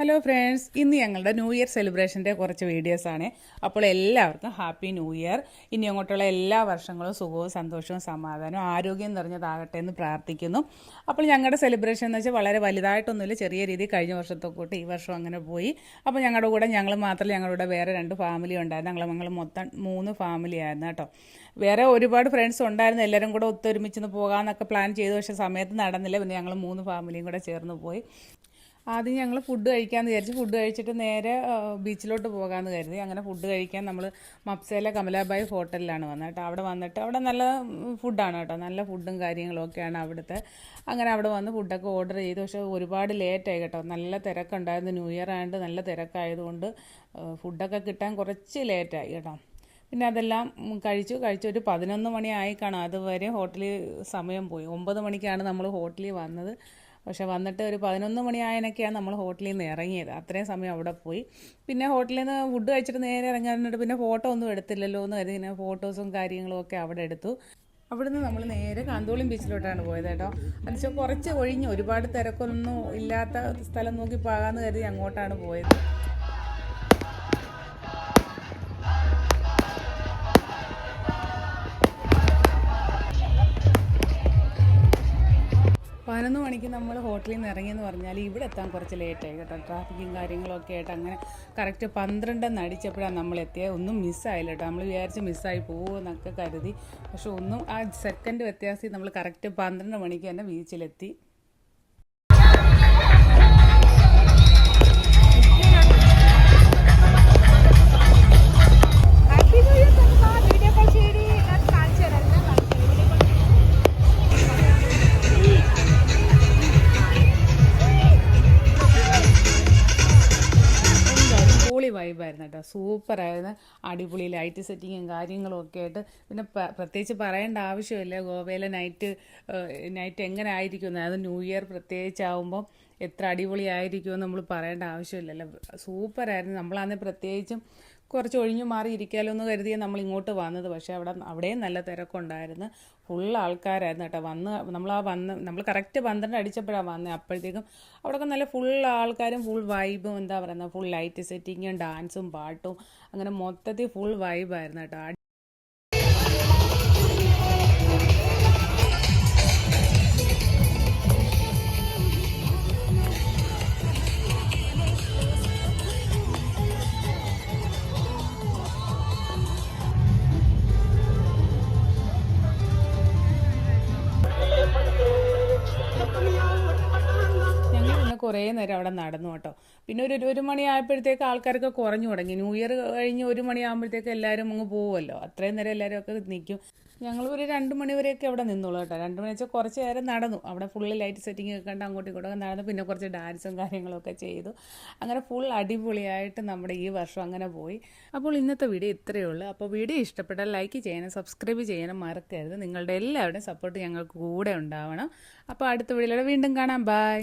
Hello friends, ഇന്ന് ഞങ്ങളുടെ new year സെലിബ്രേഷൻ്റെ കുറച്ച് വീഡിയോസാണ്. അപ്പോൾ എല്ലാവർക്കും ഹാപ്പി ന്യൂ ഇയർ. ഇനി അങ്ങോട്ടുള്ള എല്ലാ വർഷങ്ങളും സുഖവും സന്തോഷവും സമാധാനവും ആരോഗ്യം നിറഞ്ഞതാകട്ടെ എന്ന് പ്രാർത്ഥിക്കുന്നു. അപ്പോൾ ഞങ്ങളുടെ സെലിബ്രേഷൻ എന്ന് വെച്ചാൽ വളരെ വലുതായിട്ടൊന്നുമില്ല, ചെറിയ രീതിയിൽ കഴിഞ്ഞ വർഷത്തെ കൂട്ട് ഈ വർഷം അങ്ങനെ പോയി. അപ്പോൾ ഞങ്ങളുടെ കൂടെ ഞങ്ങൾ മാത്രമല്ല, ഞങ്ങളുടെ വേറെ 2 ഫാമിലി ഉണ്ടായിരുന്നു. ഞങ്ങൾ മൊത്തം 3 ഫാമിലി ആയിരുന്നു കേട്ടോ. വേറെ ഒരുപാട് ഫ്രണ്ട്സ് ഉണ്ടായിരുന്നു, എല്ലാവരും കൂടെ ഒത്തൊരുമിച്ച് പോകാമെന്നൊക്കെ പ്ലാൻ ചെയ്തു. പക്ഷേ സമയത്ത് നടന്നില്ല. പിന്നെ ഞങ്ങൾ 3 ഫാമിലിയും കൂടെ ചേർന്ന് പോയി. ആദ്യം ഞങ്ങൾ ഫുഡ് കഴിക്കാമെന്ന് വിചാരിച്ചു. ഫുഡ് കഴിച്ചിട്ട് നേരെ ബീച്ചിലോട്ട് പോകാമെന്ന് കരുതി. അങ്ങനെ ഫുഡ് കഴിക്കാൻ നമ്മൾ മപ്സയിലെ കമലാബായി ഹോട്ടലിലാണ് വന്നത് കേട്ടോ. അവിടെ വന്നിട്ട് അവിടെ നല്ല ഫുഡാണ് കേട്ടോ, നല്ല ഫുഡും കാര്യങ്ങളും ഒക്കെയാണ് അവിടുത്തെ. അങ്ങനെ അവിടെ വന്ന് ഫുഡൊക്കെ ഓർഡർ ചെയ്തു. പക്ഷേ ഒരുപാട് ലേറ്റായി കേട്ടോ, നല്ല തിരക്കുണ്ടായിരുന്നു. ന്യൂ ഇയർ ആയതുകൊണ്ട് നല്ല തിരക്കായതുകൊണ്ട് ഫുഡൊക്കെ കിട്ടാൻ കുറച്ച് ലേറ്റായി കേട്ടോ. പിന്നെ അതെല്ലാം കഴിച്ചൊരു 11 മണിയായി കാണാം. അതുവരെ ഹോട്ടലിൽ സമയം പോയി. 9 മണിക്കാണ് നമ്മൾ ഹോട്ടലിൽ വന്നത്. പക്ഷെ വന്നിട്ട് ഒരു 11 മണിയായതിനൊക്കെയാണ് നമ്മൾ ഹോട്ടലിൽ നിന്ന് ഇറങ്ങിയത്. അത്രയും സമയം അവിടെ പോയി. പിന്നെ ഹോട്ടലിൽ നിന്ന് ഫുഡ് കഴിച്ചിട്ട് നേരെ ഇറങ്ങാനിട്ട് പിന്നെ ഫോട്ടോ ഒന്നും എടുത്തില്ലല്ലോ എന്ന് കരുതി ഇങ്ങനെ ഫോട്ടോസും കാര്യങ്ങളും ഒക്കെ അവിടെ എടുത്തു. അവിടുന്ന് നമ്മൾ നേരെ കാന്തോളം ബീച്ചിലോട്ടാണ് പോയത് കേട്ടോ. എന്നുവെച്ചാൽ കുറച്ച് ഒഴിഞ്ഞ് ഒരുപാട് തിരക്കൊന്നും ഇല്ലാത്ത സ്ഥലം നോക്കി പോകാമെന്ന് കരുതി അങ്ങോട്ടാണ് പോയത്. പതിനൊന്ന് മണിക്ക് നമ്മൾ ഹോട്ടലിൽ നിന്ന് ഇറങ്ങിയെന്ന് പറഞ്ഞാൽ ഇവിടെ എത്താൻ കുറച്ച് ലേറ്റായി കേട്ടോ. ട്രാഫിക്കും കാര്യങ്ങളൊക്കെ ആയിട്ട് അങ്ങനെ കറക്റ്റ് 12 അടിച്ചപ്പോഴാണ് നമ്മൾ എത്തിയത്. ഒന്നും മിസ്സായില്ല കേട്ടോ. നമ്മൾ വിചാരിച്ച് മിസ്സായി പോകുമെന്നൊക്കെ കരുതി. പക്ഷെ ഒന്നും ആ സെക്കൻഡ് വ്യത്യാസത്തിൽ നമ്മൾ കറക്റ്റ് 12 മണിക്ക് തന്നെ ബീച്ചിലെത്തി. വൈബായിരുന്നു കേട്ടോ, സൂപ്പറായിരുന്നു. അടിപൊളി ലൈറ്റ് സെറ്റിങ്ങും കാര്യങ്ങളും ഒക്കെ ആയിട്ട്. പിന്നെ പ്രത്യേകിച്ച് പറയേണ്ട ആവശ്യമില്ല, ഗോവയിലെ നൈറ്റ് എങ്ങനെ ആയിരിക്കും. അത് ന്യൂ ഇയർ പ്രത്യേകിച്ചാവുമ്പം എത്ര അടിപൊളിയായിരിക്കുമെന്ന് നമ്മൾ പറയേണ്ട ആവശ്യമില്ലല്ലോ. സൂപ്പറായിരുന്നു. നമ്മളാണെങ്കിൽ പ്രത്യേകിച്ചും കുറച്ച് ഒഴിഞ്ഞു മാറി ഇരിക്കാമല്ലോ എന്ന് കരുതിയാണ് നമ്മൾ ഇങ്ങോട്ട് വന്നത്. പക്ഷേ അവിടെയും നല്ല തിരക്കുണ്ടായിരുന്നു. ഫുൾ ആൾക്കാരായിരുന്നു കേട്ടോ. നമ്മൾ കറക്റ്റ് 12 അടിച്ചപ്പോഴാണ് വന്നത്. അപ്പോഴത്തേക്കും അവിടെയൊക്കെ നല്ല ഫുൾ ആൾക്കാരും ഫുൾ വൈബും, എന്താ പറയുന്നത്, ഫുൾ ലൈറ്റ് സെറ്റിങ്ങും ഡാൻസും പാട്ടും അങ്ങനെ മൊത്തത്തിൽ ഫുൾ വൈബായിരുന്നു കേട്ടോ. കുറേ നേരം അവിടെ നടന്നു കേട്ടോ. പിന്നെ ഒരു മണിയായപ്പോഴത്തേക്ക് ആൾക്കാരൊക്കെ കുറഞ്ഞു തുടങ്ങി. ന്യൂ ഇയർ കഴിഞ്ഞ് 1 മണിയാകുമ്പോഴത്തേക്ക് എല്ലാവരും അങ്ങ് പോകുമല്ലോ. അത്രയും നേരം എല്ലാവരും ഒക്കെ നിൽക്കും. ഞങ്ങൾ ഒരു 2 മണി വരെയൊക്കെ അവിടെ നിന്നുള്ളൂ കേട്ടോ. 2 മണി വെച്ചാൽ കുറച്ച് നേരം നടന്നു. അവിടെ ഫുള്ള് ലൈറ്റ് സെറ്റിംഗ് ഒക്കെ കണ്ട് അങ്ങോട്ടും ഇങ്ങോട്ടൊക്കെ നടന്നു. പിന്നെ കുറച്ച് ഡാൻസും കാര്യങ്ങളൊക്കെ ചെയ്തു. അങ്ങനെ ഫുൾ അടിപൊളിയായിട്ട് നമ്മുടെ ഈ വർഷം അങ്ങനെ പോയി. അപ്പോൾ ഇന്നത്തെ വീഡിയോ ഇത്രയേ ഉള്ളൂ. അപ്പോൾ വീഡിയോ ഇഷ്ടപ്പെട്ടാൽ ലൈക്ക് ചെയ്യാനും സബ്സ്ക്രൈബ് ചെയ്യാനും മറക്കരുത്. നിങ്ങളുടെ എല്ലാവരുടെയും സപ്പോർട്ട് ഞങ്ങൾക്ക് കൂടെ ഉണ്ടാവണം. അപ്പോൾ അടുത്ത വീഡിയോയിലൂടെ വീണ്ടും കാണാം. ബൈ.